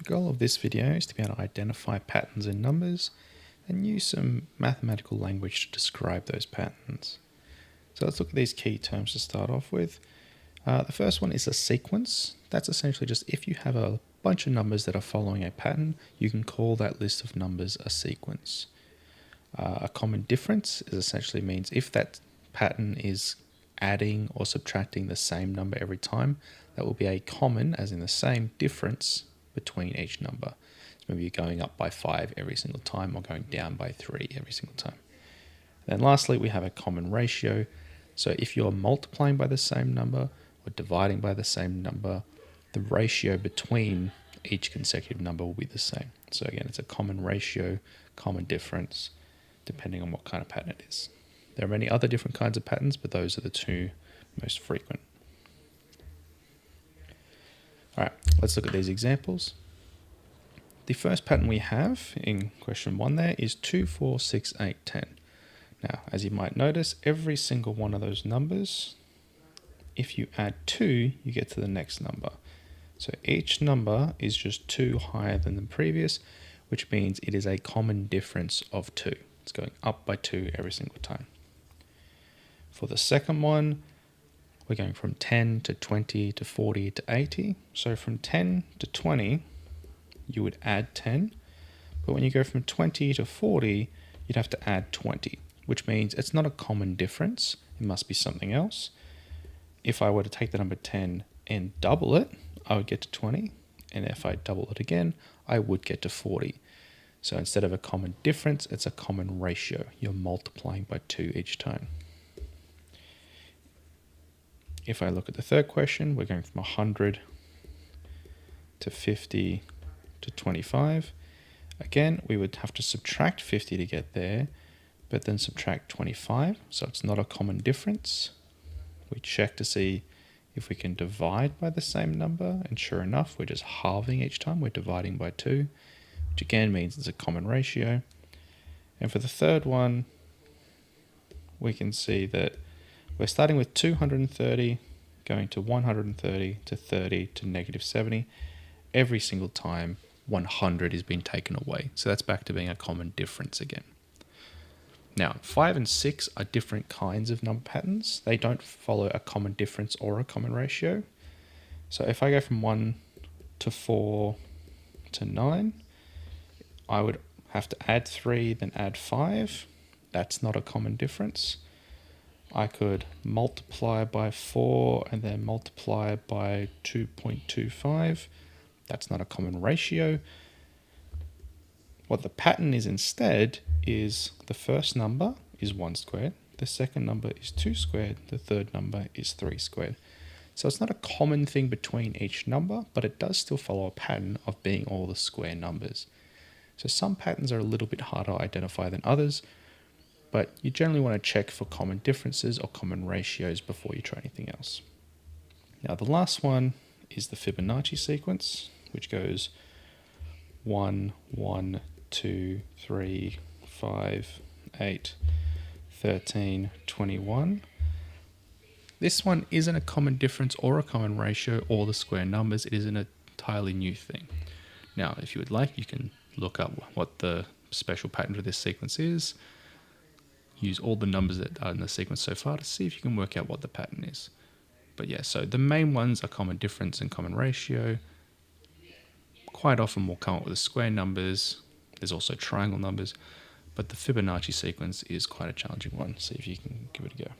The goal of this video is to be able to identify patterns in numbers and use some mathematical language to describe those patterns. So let's look at these key terms to start off with. The first one is a sequence. That's essentially just if you have a bunch of numbers that are following a pattern, you can call that list of numbers a sequence. A common difference is essentially means if that pattern is adding or subtracting the same number every time, that will be a common, as in the same, difference between each number. So maybe you're going up by 5 every single time or going down by 3 every single time. Then lastly, we have a common ratio. So if you're multiplying by the same number or dividing by the same number, the ratio between each consecutive number will be the same. So again, it's a common ratio, common difference, depending on what kind of pattern it is. There are many other different kinds of patterns, but those are the two most frequent. All right, let's look at these examples. The first pattern we have in question 1 there is 2, 4, 6, 8, 10. Now, as you might notice, every single one of those numbers, if you add 2, you get to the next number. So each number is just 2 higher than the previous, which means it is a common difference of 2. It's going up by 2 every single time. For the second one, we're going from 10 to 20 to 40 to 80. So from 10 to 20, you would add 10. But when you go from 20 to 40, you'd have to add 20, which means it's not a common difference. It must be something else. If I were to take the number 10 and double it, I would get to 20. And if I double it again, I would get to 40. So instead of a common difference, it's a common ratio. You're multiplying by 2 each time. If I look at the third question, we're going from 100 to 50 to 25. Again, we would have to subtract 50 to get there, but then subtract 25. So it's not a common difference. We check to see if we can divide by the same number, and sure enough, we're just halving each time. We're dividing by 2, which again means it's a common ratio. And for the third one, we can see that we're starting with 230, going to 130 to 30 to negative 70. Every single time 100 is being taken away. So that's back to being a common difference again. Now, 5 and 6 are different kinds of number patterns. They don't follow a common difference or a common ratio. So if I go from 1 to 4 to 9, I would have to add 3, then add 5. That's not a common difference. I could multiply by 4 and then multiply by 2.25. That's not a common ratio. What the pattern is instead is the first number is 1 squared, the second number is 2 squared, the third number is 3 squared. So it's not a common thing between each number, but it does still follow a pattern of being all the square numbers. So some patterns are a little bit harder to identify than others, but you generally want to check for common differences or common ratios before you try anything else. Now the last one is the Fibonacci sequence, which goes 1, 1, 2, 3, 5, 8, 13, 21. This one isn't a common difference or a common ratio or the square numbers. It is an entirely new thing. Now, if you would like, you can look up what the special pattern for this sequence is. Use all the numbers that are in the sequence so far to see if you can work out what the pattern is. But yeah, so the main ones are common difference and common ratio. Quite often we'll come up with the square numbers. There's also triangle numbers, but the Fibonacci sequence is quite a challenging one. See if you can give it a go.